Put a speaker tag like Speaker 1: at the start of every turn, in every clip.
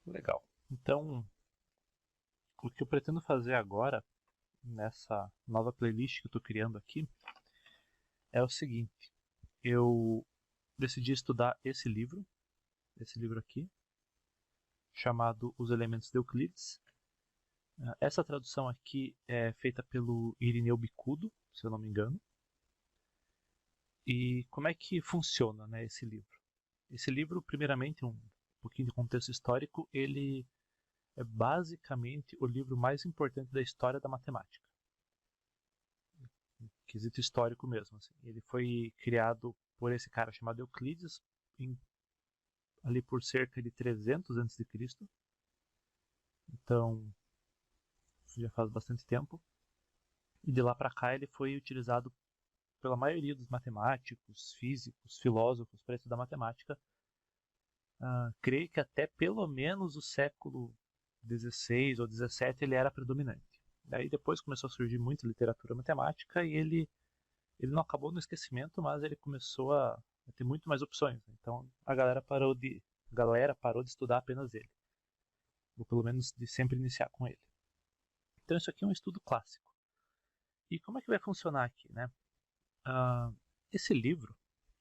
Speaker 1: Legal. Então, o que eu pretendo fazer agora, nessa nova playlist que eu estou criando aqui, é o seguinte. Eu decidi estudar esse livro aqui, chamado Os Elementos de Euclides. Essa tradução aqui é feita pelo Irineu Bicudo, se eu não me engano. E como é que funciona, né, esse livro? Esse livro, primeiramente, um pouquinho de contexto histórico, ele é basicamente o livro mais importante da história da matemática. Quesito histórico mesmo. Assim. Ele foi criado por esse cara chamado Euclides ali por cerca de 300 a.C. Então, isso já faz bastante tempo. E de lá para cá ele foi utilizado pela maioria dos matemáticos, físicos, filósofos para estudar matemática. Creio que até pelo menos o século XVI ou XVII ele era predominante. Daí depois começou a surgir muita literatura matemática e ele não acabou no esquecimento, mas ele começou a ter muito mais opções. Então a galera parou de estudar apenas ele, ou pelo menos de sempre iniciar com ele. Então isso aqui é um estudo clássico. E como é que vai funcionar aqui, né? Esse livro,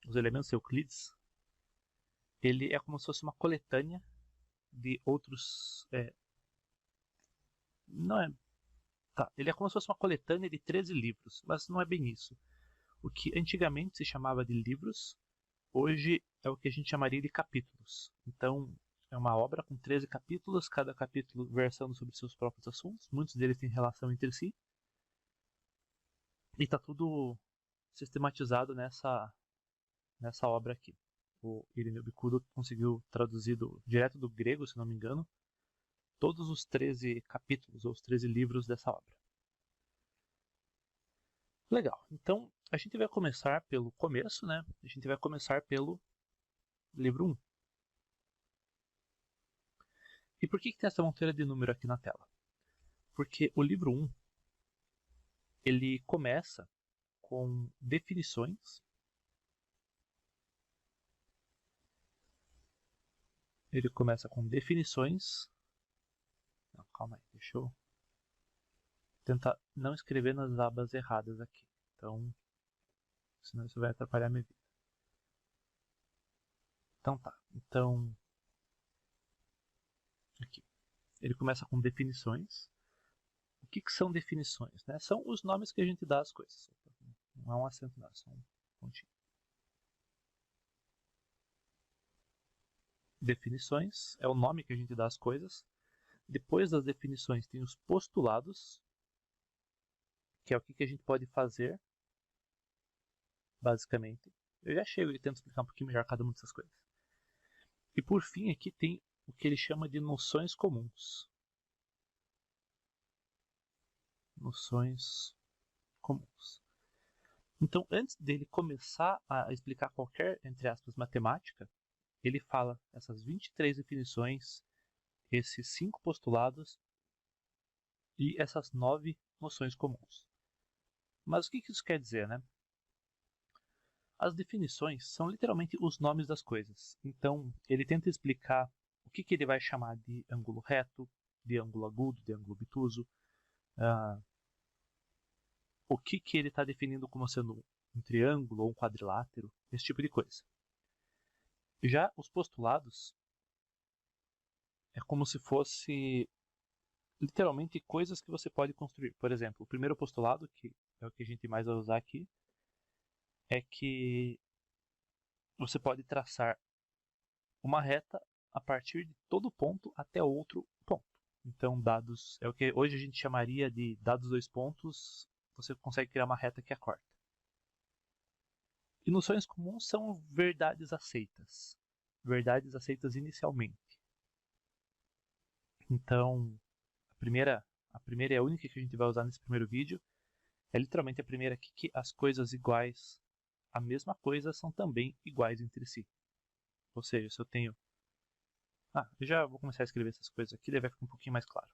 Speaker 1: Os Elementos Euclides, ele é como se fosse uma coletânea de outros. Não é. Tá, ele é como se fosse uma coletânea de 13 livros, mas não é bem isso. O que antigamente se chamava de livros, hoje é o que a gente chamaria de capítulos. Então, é uma obra com 13 capítulos, cada capítulo versando sobre seus próprios assuntos, muitos deles têm relação entre si. E está tudo sistematizado nessa obra aqui. O Irineu Bicudo conseguiu traduzir direto do grego, se não me engano, todos os 13 capítulos, ou os 13 livros dessa obra. Legal, então a gente vai começar pelo começo, né? A gente vai começar pelo livro 1. E por que tem essa monteira de número aqui na tela? Porque o livro 1, ele começa com definições. Ele começa com definições. Não, calma aí, deixa eu tentar não escrever nas abas erradas aqui. Então, senão isso vai atrapalhar minha vida. Então tá. Então, aqui. Ele começa com definições. O que são definições? Né? São os nomes que a gente dá às coisas. Não é um acento, não, é só um pontinho. Definições é o nome que a gente dá às coisas. Depois das definições tem os postulados, que é o que a gente pode fazer, basicamente. Eu já chego e tento explicar um pouquinho melhor cada uma dessas coisas. E por fim aqui tem o que ele chama de noções comuns. Noções comuns. Então, antes dele começar a explicar qualquer, entre aspas, matemática, ele fala essas 23 definições, esses 5 postulados e essas 9 noções comuns. Mas o que isso quer dizer, né? As definições são literalmente os nomes das coisas. Então, ele tenta explicar o que ele vai chamar de ângulo reto, de ângulo agudo, de ângulo obtuso, o que ele está definindo como sendo um triângulo ou um quadrilátero, esse tipo de coisa. Já os postulados é como se fosse literalmente coisas que você pode construir. Por exemplo, o primeiro postulado, que é o que a gente mais vai usar aqui, é que você pode traçar uma reta a partir de todo ponto até outro ponto. Então, dados é o que hoje a gente chamaria de dados dois pontos, você consegue criar uma reta que a corta. E noções comuns são verdades aceitas inicialmente. Então, a primeira e a única que a gente vai usar nesse primeiro vídeo é literalmente a primeira aqui, que as coisas iguais à mesma coisa são também iguais entre si. Ou seja, se eu tenho... eu já vou começar a escrever essas coisas aqui, daí vai ficar um pouquinho mais claro.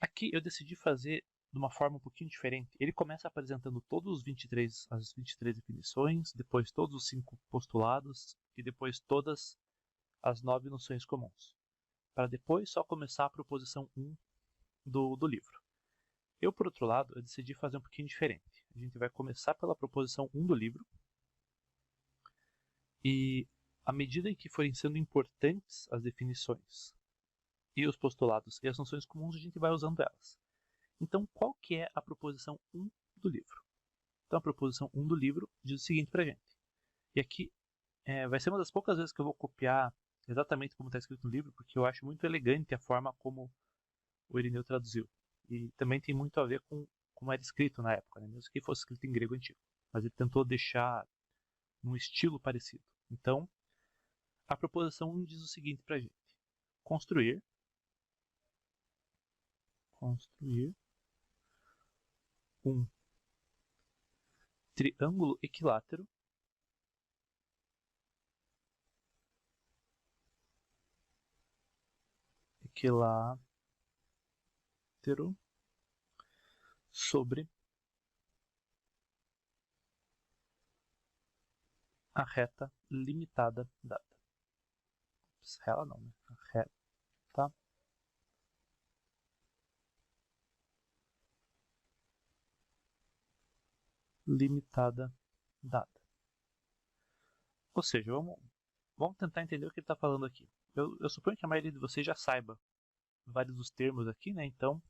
Speaker 1: Aqui eu decidi fazer de uma forma um pouquinho diferente. Ele começa apresentando todos as 23 definições, depois todos os 5 postulados e depois todas as 9 noções comuns. para depois só começar a proposição 1 do livro. Eu, por outro lado, eu decidi fazer um pouquinho diferente. A gente vai começar pela proposição 1 do livro, e à medida em que forem sendo importantes as definições e os postulados e as noções comuns, a gente vai usando elas. Então, qual que é a proposição 1 do livro? Então, a proposição 1 do livro diz o seguinte para a gente. E aqui vai ser uma das poucas vezes que eu vou copiar exatamente como está escrito no livro, porque eu acho muito elegante a forma como o Irineu traduziu. E também tem muito a ver com como era escrito na época, né? Mesmo que fosse escrito em grego antigo. Mas ele tentou deixar num estilo parecido. Então, a proposição 1 diz o seguinte para a gente. Construir um triângulo equilátero sobre a reta limitada dada. Ela não, né? A reta limitada dada. Ou seja, vamos tentar entender o que ele está falando aqui. Eu suponho que a maioria de vocês já saiba vários dos termos aqui, né? Então,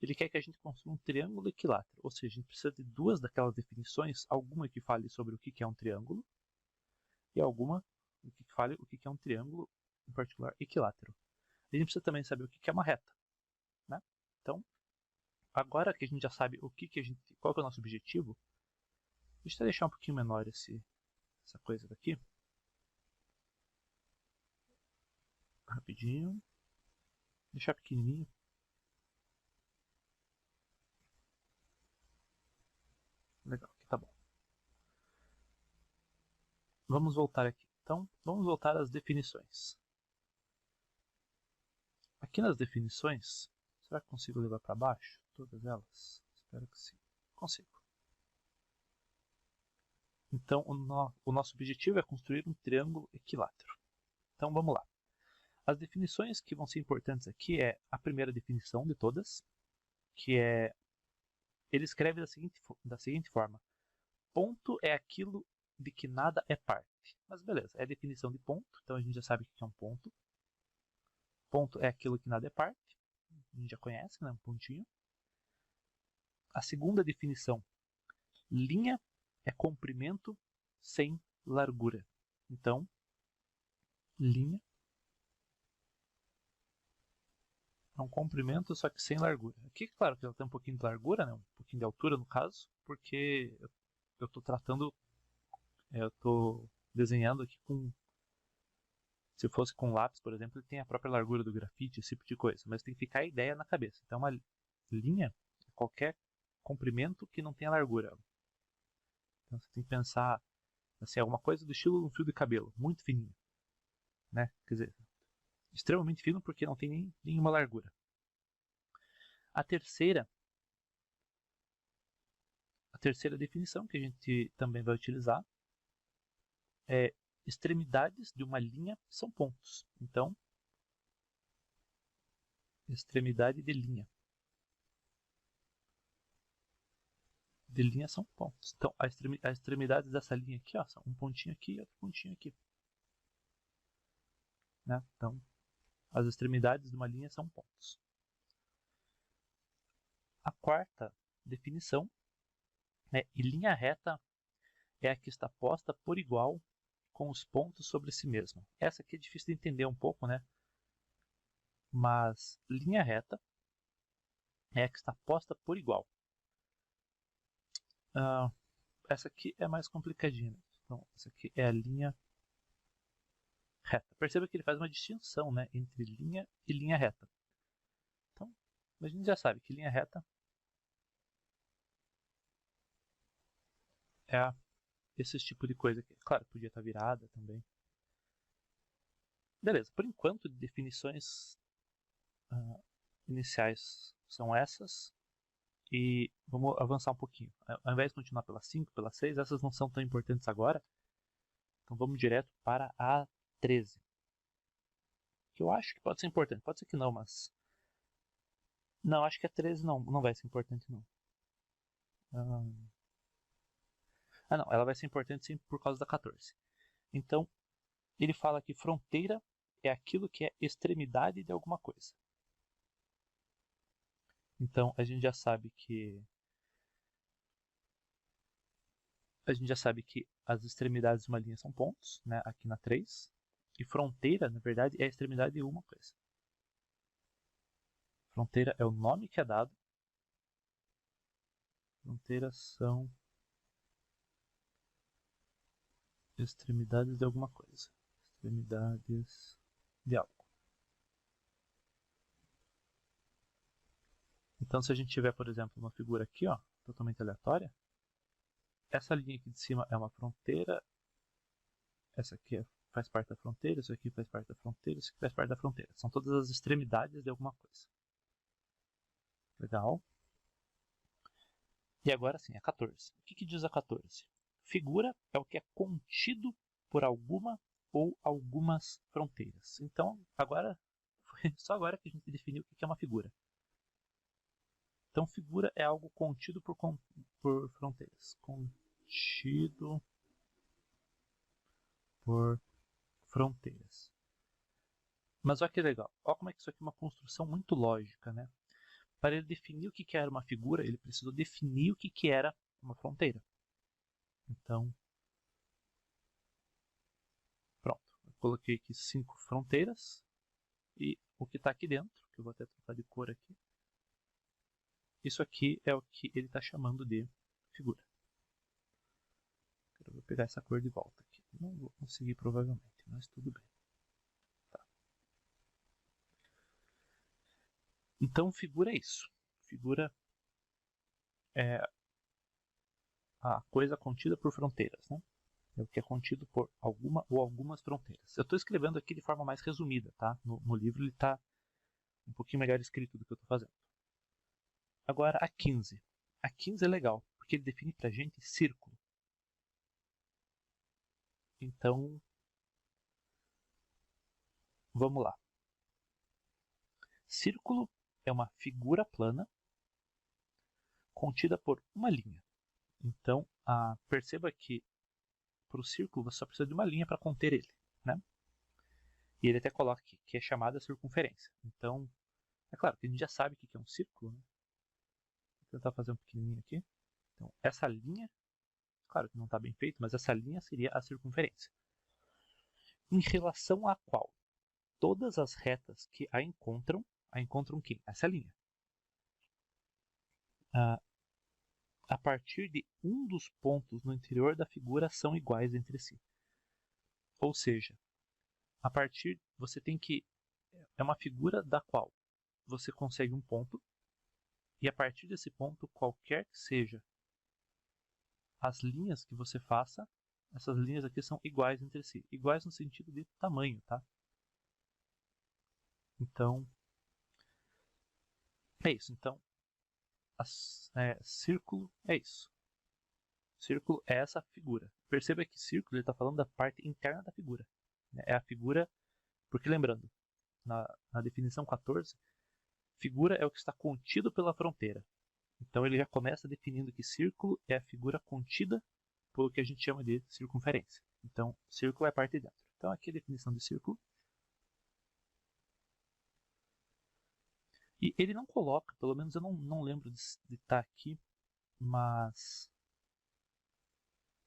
Speaker 1: ele quer que a gente construa um triângulo equilátero. Ou seja, a gente precisa de duas daquelas definições, alguma que fale sobre o que é um triângulo e alguma que fale o que é um triângulo, em particular, equilátero. A gente precisa também saber o que é uma reta, né? Então, agora que a gente já sabe qual que é o nosso objetivo, deixa eu deixar um pouquinho menor essa coisa daqui. Rapidinho. Deixar pequenininho. Legal, aqui tá bom. Vamos voltar aqui. Então, vamos voltar às definições. Aqui nas definições, será que consigo levar para baixo todas elas? Espero que sim. Consigo. Então, o nosso objetivo é construir um triângulo equilátero. Então, vamos lá. As definições que vão ser importantes aqui é a primeira definição de todas, que é... Ele escreve da seguinte forma. Ponto é aquilo de que nada é parte. Mas beleza, é a definição de ponto, então a gente já sabe o que é um ponto. Ponto é aquilo que nada é parte, a gente já conhece, né? Um pontinho. A segunda definição, linha é comprimento sem largura. Então, linha é um comprimento, só que sem largura. Aqui, claro que ela tem um pouquinho de largura, né? Um pouquinho de altura no caso, porque eu estou desenhando aqui com... Se fosse com lápis, por exemplo, ele tem a própria largura do grafite, esse tipo de coisa. Mas tem que ficar a ideia na cabeça. Então, uma linha é qualquer comprimento que não tenha largura. Então, você tem que pensar assim, alguma coisa do estilo de um fio de cabelo, muito fininho. Né? Quer dizer, extremamente fino porque não tem nenhuma largura. A terceira definição que a gente também vai utilizar é extremidades de uma linha são pontos. Então, extremidade de linha. De linha são pontos. Então, as extremidades dessa linha aqui, ó, são um pontinho aqui e outro pontinho aqui. Né? Então, as extremidades de uma linha são pontos. A quarta definição é e linha reta é a que está posta por igual com os pontos sobre si mesma. Essa aqui é difícil de entender um pouco, né? Mas linha reta é a que está posta por igual. Essa aqui é mais complicadinha. Então, essa aqui é a linha reta. Perceba que ele faz uma distinção, né, entre linha e linha reta. Então, a gente já sabe que linha reta é esse tipo de coisa aqui. Claro, podia estar virada também. Beleza, por enquanto, definições iniciais são essas. E vamos avançar um pouquinho. Ao invés de continuar pela 5, pela 6, essas não são tão importantes agora. Então vamos direto para a 13. que eu acho que pode ser importante. Pode ser que não, mas... Não, acho que a 13 não vai ser importante, não. Não, ela vai ser importante sim por causa da 14. Então, ele fala que fronteira é aquilo que é extremidade de alguma coisa. Então, a gente já sabe que as extremidades de uma linha são pontos, né, aqui na 3. E fronteira, na verdade, é a extremidade de uma coisa. Fronteira é o nome que é dado. Fronteiras são extremidades de alguma coisa. Extremidades de algo. Então, se a gente tiver, por exemplo, uma figura aqui, ó, totalmente aleatória, essa linha aqui de cima é uma fronteira, essa aqui faz parte da fronteira, isso aqui faz parte da fronteira, isso aqui faz parte da fronteira. São todas as extremidades de alguma coisa. Legal. E agora sim, a 14. O que diz a 14? Figura é o que é contido por alguma ou algumas fronteiras. Então, agora, foi só agora que a gente definiu o que é uma figura. Então, figura é algo contido por fronteiras. Contido por fronteiras. Mas olha que legal. Olha como é que isso aqui é uma construção muito lógica, né? Para ele definir o que era uma figura, ele precisou definir o que era uma fronteira. Então, pronto. Eu coloquei aqui 5 fronteiras. E o que está aqui dentro, que eu vou até trocar de cor aqui, isso aqui é o que ele está chamando de figura. Eu vou pegar essa cor de volta aqui. Não vou conseguir provavelmente, mas tudo bem. Tá. Então, figura é isso. Figura é a coisa contida por fronteiras, né? É o que é contido por alguma ou algumas fronteiras. Eu estou escrevendo aqui de forma mais resumida, tá? No livro ele está um pouquinho melhor escrito do que eu estou fazendo. Agora, a 15. A 15 é legal, porque ele define para a gente círculo. Então, vamos lá. Círculo é uma figura plana contida por uma linha. Então, perceba que para o círculo você só precisa de uma linha para conter ele, né? E ele até coloca aqui, que é chamada circunferência. Então, é claro que a gente já sabe o que é um círculo, né? Vou tentar fazer um pequenininho aqui. Então, essa linha, claro que não está bem feito, mas essa linha seria a circunferência. Em relação à qual todas as retas que a encontram quem? Essa linha. A partir de um dos pontos no interior da figura são iguais entre si. Ou seja, você tem que... É uma figura da qual você consegue um ponto, e a partir desse ponto, qualquer que seja as linhas que você faça, essas linhas aqui são iguais entre si. Iguais no sentido de tamanho, tá? Então, é isso. Então, círculo é isso. Círculo é essa figura. Perceba que círculo ele está falando da parte interna da figura. É a figura, porque lembrando, na definição 14, figura é o que está contido pela fronteira. Então ele já começa definindo que círculo é a figura contida pelo que a gente chama de circunferência. Então, círculo é a parte de dentro. Então aqui a definição de círculo. E ele não coloca, pelo menos eu não lembro de estar aqui, mas...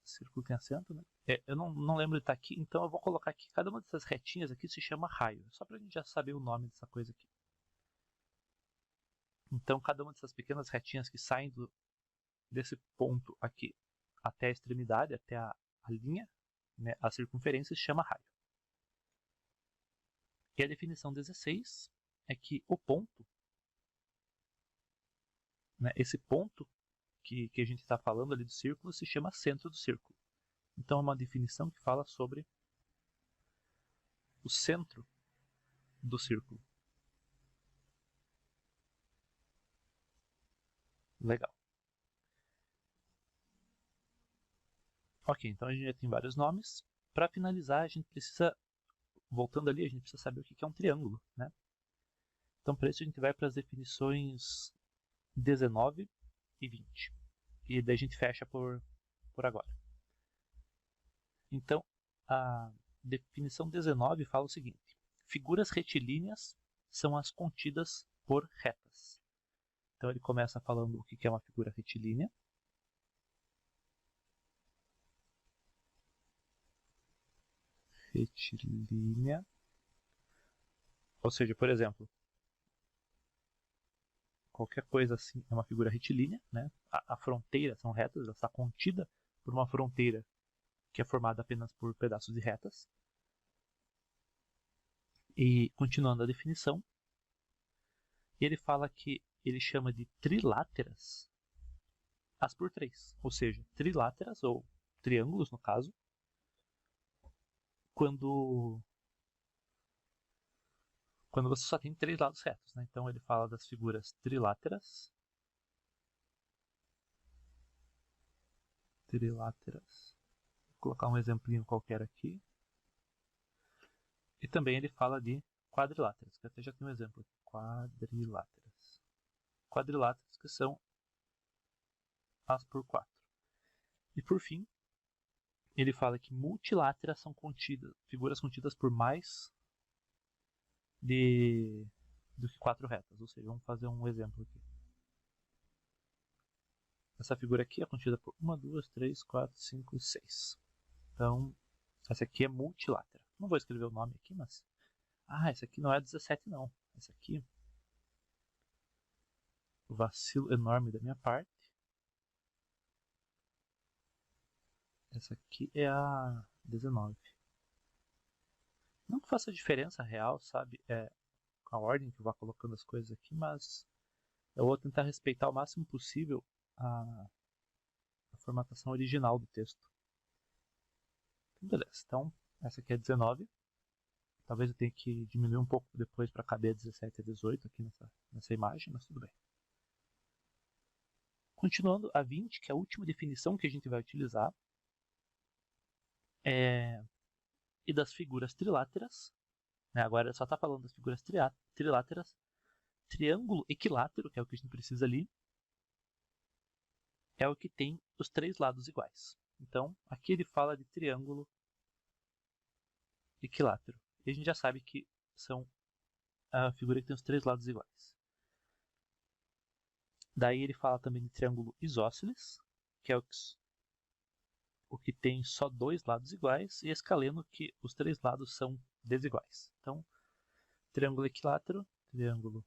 Speaker 1: Círculo tem acento, né? Eu não lembro de estar aqui, então eu vou colocar aqui. Cada uma dessas retinhas aqui se chama raio, só para a gente já saber o nome dessa coisa aqui. Então, cada uma dessas pequenas retinhas que saem desse ponto aqui até a extremidade, até a linha, né, a circunferência, se chama raio. E a definição 16 é que o ponto, né, esse ponto que a gente está falando ali do círculo, se chama centro do círculo. Então, é uma definição que fala sobre o centro do círculo. Legal. Ok, então a gente já tem vários nomes. Para finalizar, a gente precisa voltando ali, a gente precisa saber o que é um triângulo, né? Então, para isso, a gente vai para as definições 19 e 20. E daí a gente fecha por agora. Então, a definição 19 fala o seguinte: figuras retilíneas são as contidas por retas. Então, ele começa falando o que é uma figura retilínea. Retilínea. Ou seja, por exemplo, qualquer coisa assim é uma figura retilínea, né? A fronteira são retas, ela está contida por uma fronteira que é formada apenas por pedaços de retas. E continuando a definição, ele fala que ele chama de triláteras as por 3, ou seja, triláteras ou triângulos no caso, quando você só tem 3 lados retos, né? Então ele fala das figuras triláteras. Vou colocar um exemplinho qualquer aqui. E também ele fala de quadriláteras, que até já tem um exemplo aqui. Quadriláteras. Quadriláteras que são as por 4. E por fim, ele fala que multiláteras são figuras contidas por mais do que 4 retas. Ou seja, vamos fazer um exemplo aqui. Essa figura aqui é contida por 1, 2, 3, 4, 5 e 6. Então, essa aqui é multilátera. Não vou escrever o nome aqui, mas... essa aqui não é 17 não. Essa aqui... vacilo enorme da minha parte. Essa aqui é a 19. Não que faça diferença real, sabe? Com a ordem que eu vou colocando as coisas aqui, mas eu vou tentar respeitar o máximo possível a formatação original do texto. Beleza, então essa aqui é 19. Talvez eu tenha que diminuir um pouco depois para caber a 17 e a 18 aqui nessa imagem, mas tudo bem. Continuando, a 20, que é a última definição que a gente vai utilizar, e das figuras triláteras, né? Agora ele só está falando das figuras triláteras, triângulo equilátero, que é o que a gente precisa ali, é o que tem os 3 lados iguais. Então, aqui ele fala de triângulo equilátero. E a gente já sabe que são a figura que tem os 3 lados iguais. Daí ele fala também de triângulo isósceles, que é o que tem só 2 lados iguais, e escaleno, que os 3 lados são desiguais. Então, triângulo equilátero, triângulo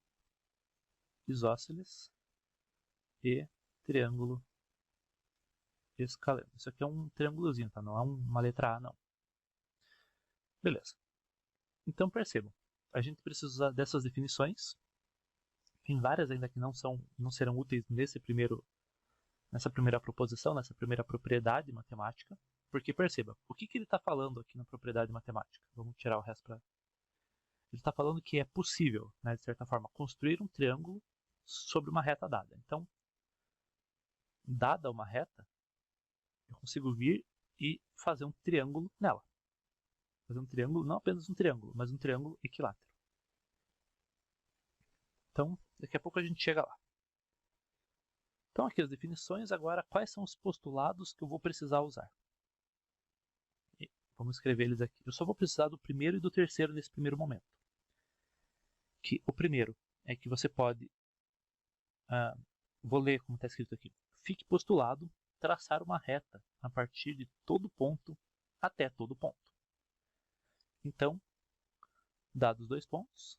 Speaker 1: isósceles e triângulo escaleno. Isso aqui é um triângulozinho, tá? Não é uma letra A, não. Beleza. Então percebam, a gente precisa usar dessas definições. Tem várias ainda que não serão úteis nessa primeira proposição, nessa primeira propriedade matemática. Porque perceba, o que ele está falando aqui na propriedade matemática? Vamos tirar o resto para... Ele está falando que é possível, né, de certa forma, construir um triângulo sobre uma reta dada. Então, dada uma reta, eu consigo vir e fazer um triângulo nela. Fazer um triângulo, não apenas um triângulo, mas um triângulo equilátero. Então, daqui a pouco a gente chega lá. Então, aqui as definições. Agora, quais são os postulados que eu vou precisar usar? E vamos escrever eles aqui. Eu só vou precisar do primeiro e do terceiro nesse primeiro momento. Que o primeiro é que você pode... vou ler como está escrito aqui. Fique postulado traçar uma reta a partir de todo ponto até todo ponto. Então, dados 2 pontos,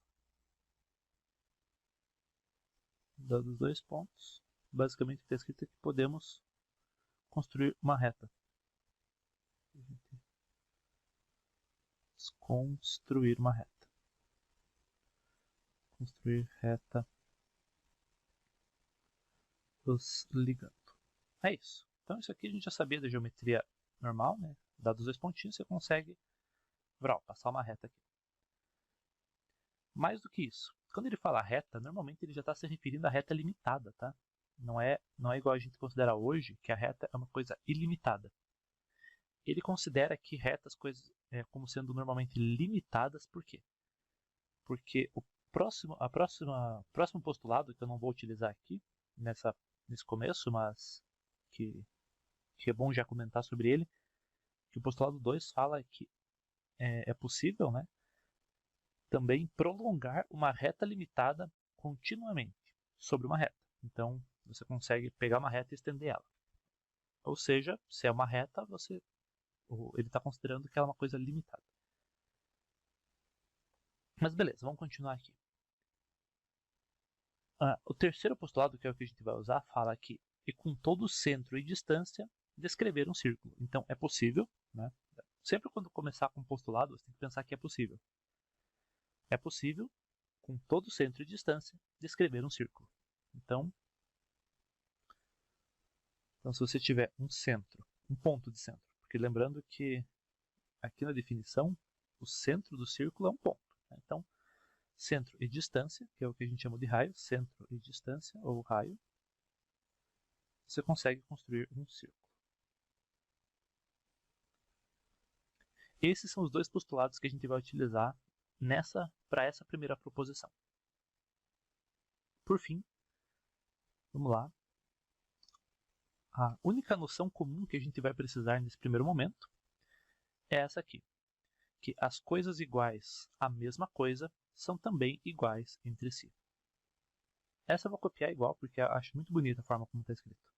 Speaker 1: basicamente está escrito que podemos construir uma reta. Construir uma reta. Construir reta os ligando. É isso. Então isso aqui a gente já sabia da geometria normal, né? Dados 2 pontinhos, você consegue passar uma reta aqui. Mais do que isso, quando ele fala reta, normalmente ele já está se referindo à reta limitada, tá? Não é igual a gente considera hoje, que a reta é uma coisa ilimitada. Ele considera que retas como sendo normalmente limitadas. Por quê? Porque o próximo postulado, que eu não vou utilizar aqui nesse começo, mas que é bom já comentar sobre ele, que o postulado 2 fala que é possível, né, também prolongar uma reta limitada continuamente sobre uma reta. Então, você consegue pegar uma reta e estender ela. Ou seja, se é uma reta, ele está considerando que ela é uma coisa limitada. Mas beleza, vamos continuar aqui. O terceiro postulado, que é o que a gente vai usar, fala que e com todo centro e distância, descrever um círculo. Então, é possível, né? Sempre quando começar com postulado, você tem que pensar que é possível. É possível, com todo centro e distância, descrever um círculo. Então, se você tiver um centro, um ponto de centro, porque lembrando que aqui na definição, o centro do círculo é um ponto. Né? Então, centro e distância, que é o que a gente chama de raio, centro e distância, ou raio, você consegue construir um círculo. Esses são os dois postulados que a gente vai utilizar para essa primeira proposição. Por fim, vamos lá. A única noção comum que a gente vai precisar nesse primeiro momento é essa aqui, que as coisas iguais à mesma coisa são também iguais entre si. Essa eu vou copiar igual, porque eu acho muito bonita a forma como está escrito.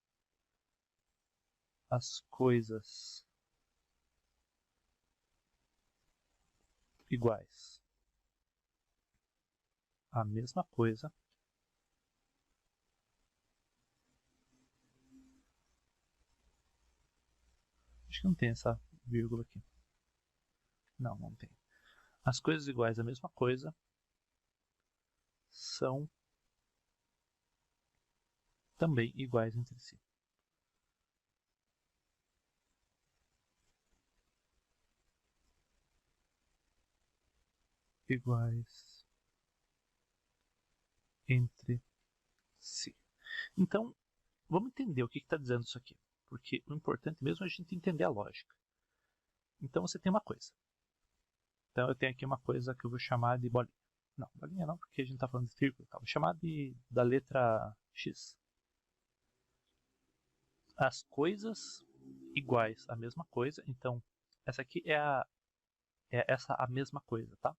Speaker 1: As coisas iguais à mesma coisa acho que não tem essa vírgula aqui. Não tem. As coisas iguais à mesma coisa são também iguais entre si. Iguais entre si. Então, vamos entender o que está dizendo isso aqui. Porque o importante mesmo é a gente entender a lógica. Então, você tem uma coisa. Então, eu tenho aqui uma coisa que eu vou chamar de bolinha. Não, bolinha não, porque a gente está falando de círculo. Tá? Vou chamar da letra X. As coisas iguais à mesma coisa. Então, essa aqui é a mesma coisa, tá?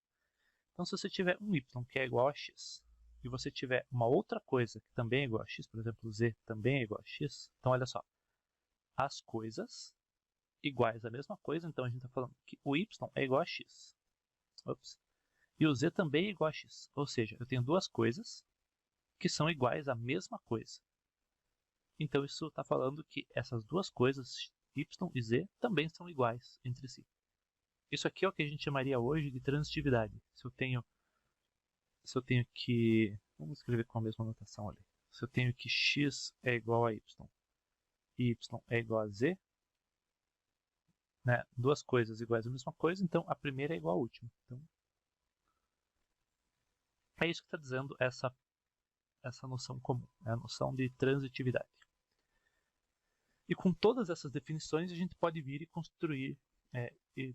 Speaker 1: Então, se você tiver um y que é igual a x, e você tiver uma outra coisa que também é igual a x, por exemplo, z também é igual a x, então olha só, as coisas iguais à mesma coisa, então a gente está falando que o y é igual a x. Ops. E o z também é igual a x, ou seja, eu tenho duas coisas que são iguais à mesma coisa. Então isso está falando que essas duas coisas, y e z, também são iguais entre si. Isso aqui é o que a gente chamaria hoje de transitividade. Se eu tenho que... Vamos escrever com a mesma notação ali. Se eu tenho que x é igual a y e y é igual a z, né, duas coisas iguais à mesma coisa, então a primeira é igual à última. Então, é isso que está dizendo essa noção comum, né, a noção de transitividade. E com todas essas definições, a gente pode vir e construir e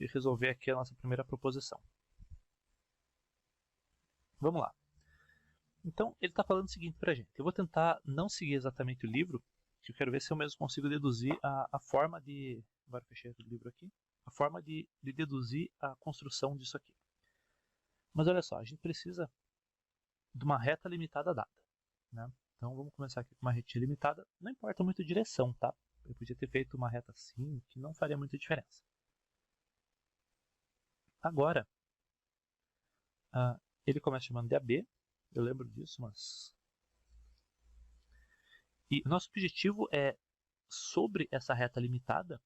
Speaker 1: resolver aqui a nossa primeira proposição. Vamos lá. Então, ele está falando o seguinte para a gente. Eu vou tentar não seguir exatamente o livro, que eu quero ver se eu mesmo consigo deduzir a forma de... Agora fechei o livro aqui. A forma de deduzir a construção disso aqui. Mas olha só, a gente precisa de uma reta limitada dada. Né? Então, vamos começar aqui com uma retinha limitada. Não importa muito a direção, tá? Eu podia ter feito uma reta assim, que não faria muita diferença. Agora, ele começa chamando de AB. Eu lembro disso, mas... E o nosso objetivo é, sobre essa reta limitada,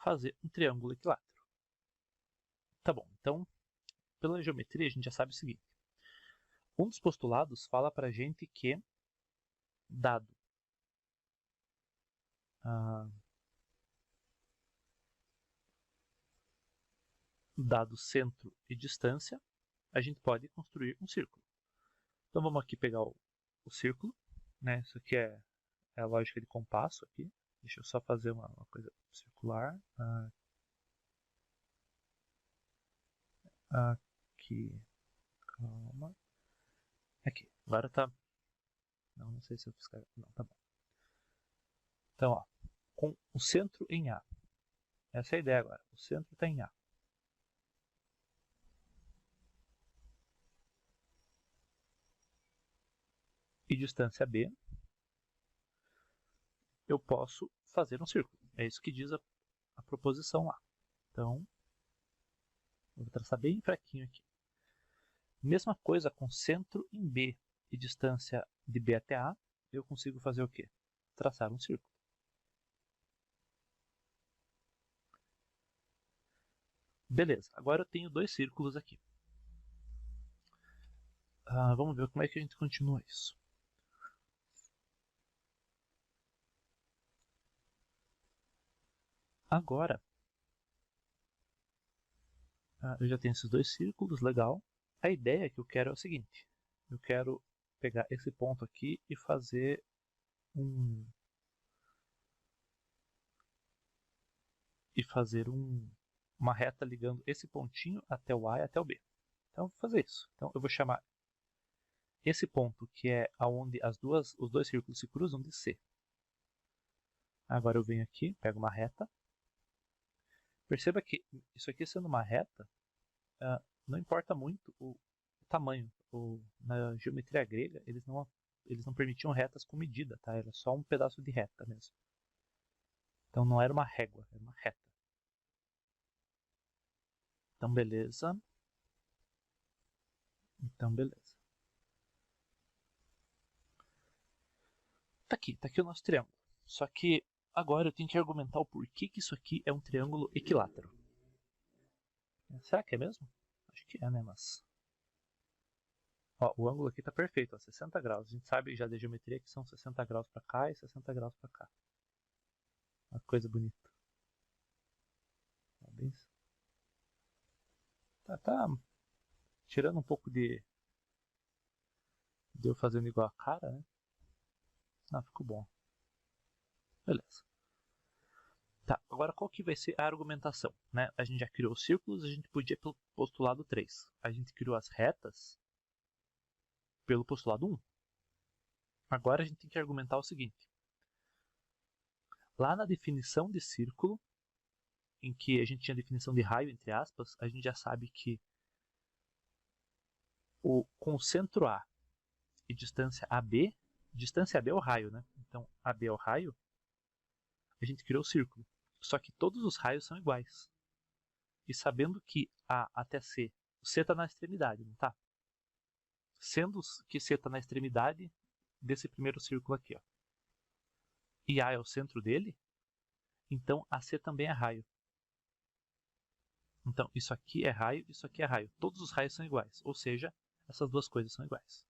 Speaker 1: fazer um triângulo equilátero. Tá bom, então, pela geometria a gente já sabe o seguinte. Um dos postulados fala pra gente que, dado centro e distância, a gente pode construir um círculo. Então vamos aqui pegar o círculo, né? Isso aqui é a lógica de compasso aqui. Deixa eu só fazer uma coisa circular. Aqui, calma. Aqui, agora tá... Não sei se eu fiz... Não, tá bom. Então, ó, com o centro em A. Essa é a ideia agora. O centro está em A. E distância B, eu posso fazer um círculo. É isso que diz a proposição lá. Então, eu vou traçar bem fraquinho aqui. Mesma coisa com centro em B e distância de B até A, eu consigo fazer o quê? Traçar um círculo. Beleza, agora eu tenho dois círculos aqui. Vamos ver como é que a gente continua isso. Agora, eu já tenho esses dois círculos, legal. A ideia que eu quero é o seguinte. Eu quero pegar esse ponto aqui e fazer uma reta ligando esse pontinho até o A e até o B. Então, eu vou fazer isso. Então, eu vou chamar esse ponto, que é onde os dois círculos se cruzam, de C. Agora eu venho aqui, pego uma reta. Perceba que isso aqui sendo uma reta, não importa muito o tamanho. Na geometria grega, eles não permitiam retas com medida, tá? Era só um pedaço de reta mesmo. Então não era uma régua, era uma reta. Então beleza. Tá aqui o nosso triângulo. Só que agora eu tenho que argumentar o porquê que isso aqui é um triângulo equilátero. Será que é mesmo? Acho que é, né? Mas... Ó, o ângulo aqui tá perfeito, ó, 60 graus. A gente sabe já da geometria que são 60 graus para cá e 60 graus para cá. Uma coisa bonita. Tá tirando um pouco de eu fazendo igual a cara, né? Ficou bom. Beleza. Tá, agora qual que vai ser a argumentação, né? A gente já criou os círculos, a gente podia ir pelo postulado 3. A gente criou as retas pelo postulado 1. Agora a gente tem que argumentar o seguinte. Lá na definição de círculo, em que a gente tinha a definição de raio, entre aspas, a gente já sabe que com o centro A e distância AB é o raio, né? Então, AB é o raio, a gente criou o círculo. Só que todos os raios são iguais. E sabendo que A até C, o C está na extremidade, não tá? Sendo que C está na extremidade desse primeiro círculo aqui, ó, e A é o centro dele, então AC também é raio. Então, isso aqui é raio, isso aqui é raio. Todos os raios são iguais, ou seja, essas duas coisas são iguais.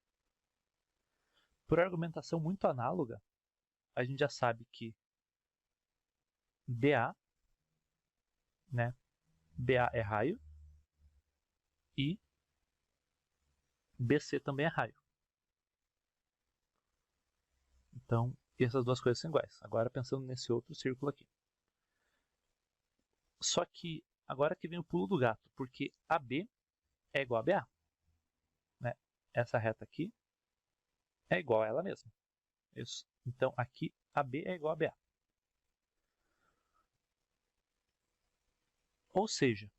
Speaker 1: Por argumentação muito análoga, a gente já sabe que BA, né, BA é raio e BC também é raio. Então, essas duas coisas são iguais. Agora pensando nesse outro círculo aqui. Só que agora que vem o pulo do gato, porque AB é igual a BA. Né? Essa reta aqui é igual a ela mesma. Isso. Então aqui AB é igual a BA. Ou seja,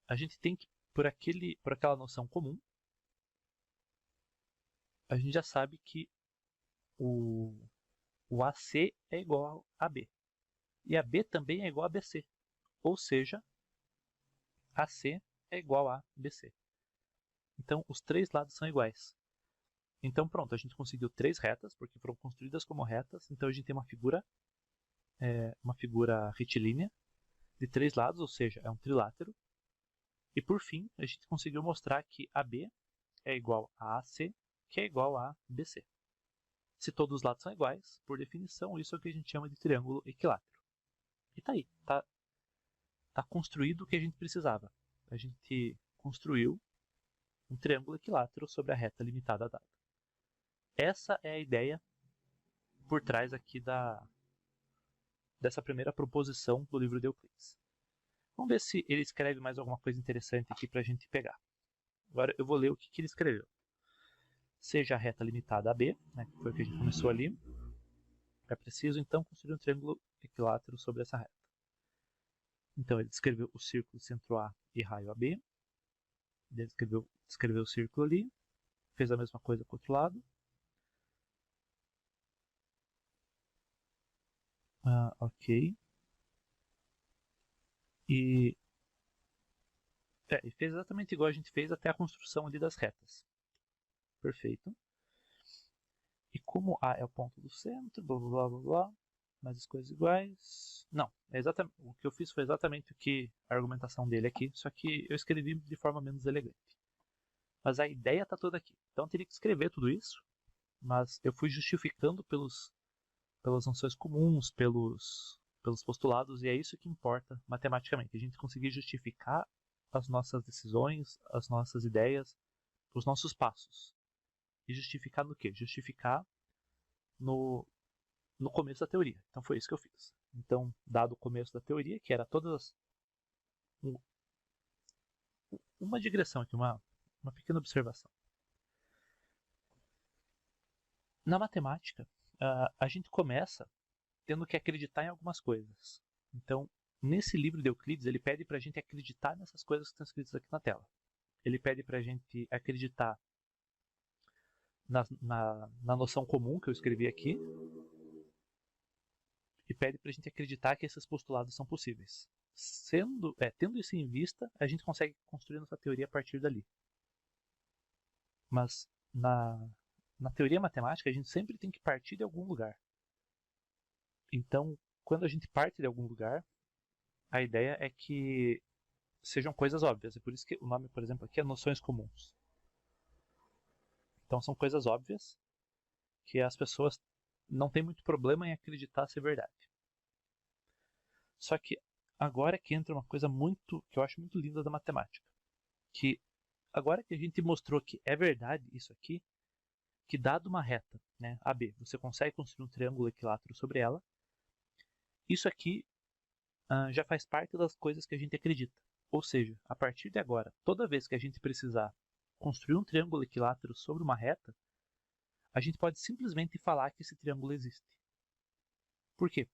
Speaker 1: a gente tem que, por aquela noção comum, a gente já sabe que o AC é igual a B. E a B também é igual a BC. Ou seja, AC é igual a BC. Então, os três lados são iguais. Então, pronto, a gente conseguiu três retas, porque foram construídas como retas. Então, a gente tem uma figura retilínea de três lados, ou seja, é um trilátero. E, por fim, a gente conseguiu mostrar que AB é igual a AC, que é igual a BC. Se todos os lados são iguais, por definição, isso é o que a gente chama de triângulo equilátero. E tá aí, tá construído o que a gente precisava. A gente construiu um triângulo equilátero sobre a reta limitada dada. Essa é a ideia por trás aqui dessa primeira proposição do livro de Euclides. Vamos ver se ele escreve mais alguma coisa interessante aqui para a gente pegar. Agora eu vou ler o que ele escreveu. Seja a reta limitada a B, né, que foi o que a gente começou ali. É preciso então construir um triângulo equilátero sobre essa reta. Então ele descreveu o círculo centro A e raio AB. Ele descreveu o círculo ali. Fez a mesma coisa com o outro lado. Ok. E fez exatamente igual a gente fez até a construção ali das retas. Perfeito. E como A é o ponto do centro, blá blá blá blá blá, mas as coisas iguais. Não, exatamente, o que eu fiz foi exatamente o que a argumentação dele aqui, só que eu escrevi de forma menos elegante. Mas a ideia está toda aqui. Então eu teria que escrever tudo isso, mas eu fui justificando pelas noções comuns, pelos postulados, e é isso que importa matematicamente. A gente conseguir justificar as nossas decisões, as nossas ideias, os nossos passos. E justificar no quê? Justificar no começo da teoria. Então foi isso que eu fiz. Então, dado o começo da teoria, que era todas uma digressão aqui, uma pequena observação. Na matemática, a gente começa tendo que acreditar em algumas coisas. Então, nesse livro de Euclides, ele pede para a gente acreditar nessas coisas que estão escritas aqui na tela. Ele pede para a gente acreditar na noção comum que eu escrevi aqui e pede para a gente acreditar que esses postulados são possíveis. Tendo isso em vista, a gente consegue construir nossa teoria a partir dali. Mas na teoria matemática, a gente sempre tem que partir de algum lugar. Então, quando a gente parte de algum lugar, a ideia é que sejam coisas óbvias. É por isso que o nome, por exemplo, aqui é noções comuns. Então, são coisas óbvias que as pessoas não têm muito problema em acreditar ser verdade. Só que agora que entra uma coisa que eu acho muito linda da matemática, que agora que a gente mostrou que é verdade isso aqui, que dado uma reta, né, AB, você consegue construir um triângulo equilátero sobre ela, isso aqui já faz parte das coisas que a gente acredita. Ou seja, a partir de agora, toda vez que a gente precisar construir um triângulo equilátero sobre uma reta, a gente pode simplesmente falar que esse triângulo existe. Por quê?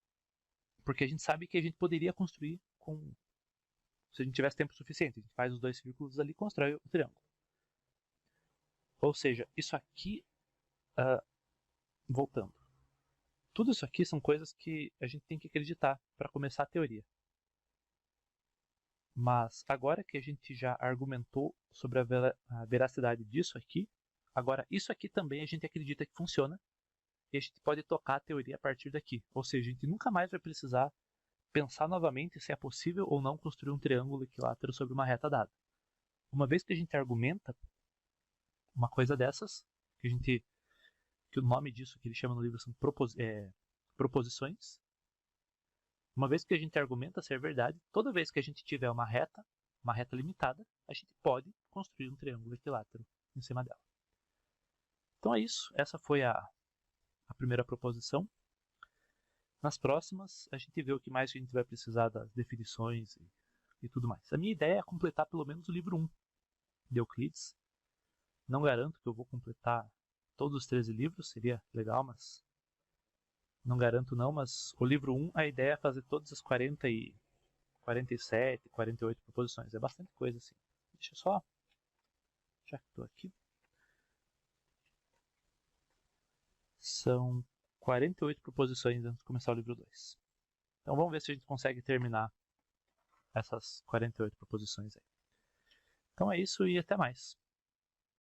Speaker 1: Porque a gente sabe que a gente poderia construir se a gente tivesse tempo suficiente. A gente faz os dois círculos ali e constrói o triângulo. Ou seja, isso aqui, voltando. Tudo isso aqui são coisas que a gente tem que acreditar para começar a teoria. Mas agora que a gente já argumentou sobre a veracidade disso aqui, agora isso aqui também a gente acredita que funciona e a gente pode tocar a teoria a partir daqui. Ou seja, a gente nunca mais vai precisar pensar novamente se é possível ou não construir um triângulo equilátero sobre uma reta dada. Uma vez que a gente argumenta uma coisa dessas, que o nome disso que ele chama no livro são proposições. Uma vez que a gente argumenta ser verdade, toda vez que a gente tiver uma reta limitada, a gente pode construir um triângulo equilátero em cima dela. Então é isso, essa foi a primeira proposição. Nas próximas, a gente vê o que mais a gente vai precisar das definições e tudo mais. A minha ideia é completar pelo menos o livro 1 de Euclides. Não garanto que eu vou completar todos os 13 livros, seria legal, mas não garanto não, mas o livro 1, a ideia é fazer todas as 47, 48 proposições. É bastante coisa assim. Deixa eu só... Já que estou aqui. São 48 proposições antes de começar o livro 2. Então vamos ver se a gente consegue terminar essas 48 proposições aí. Então é isso e até mais.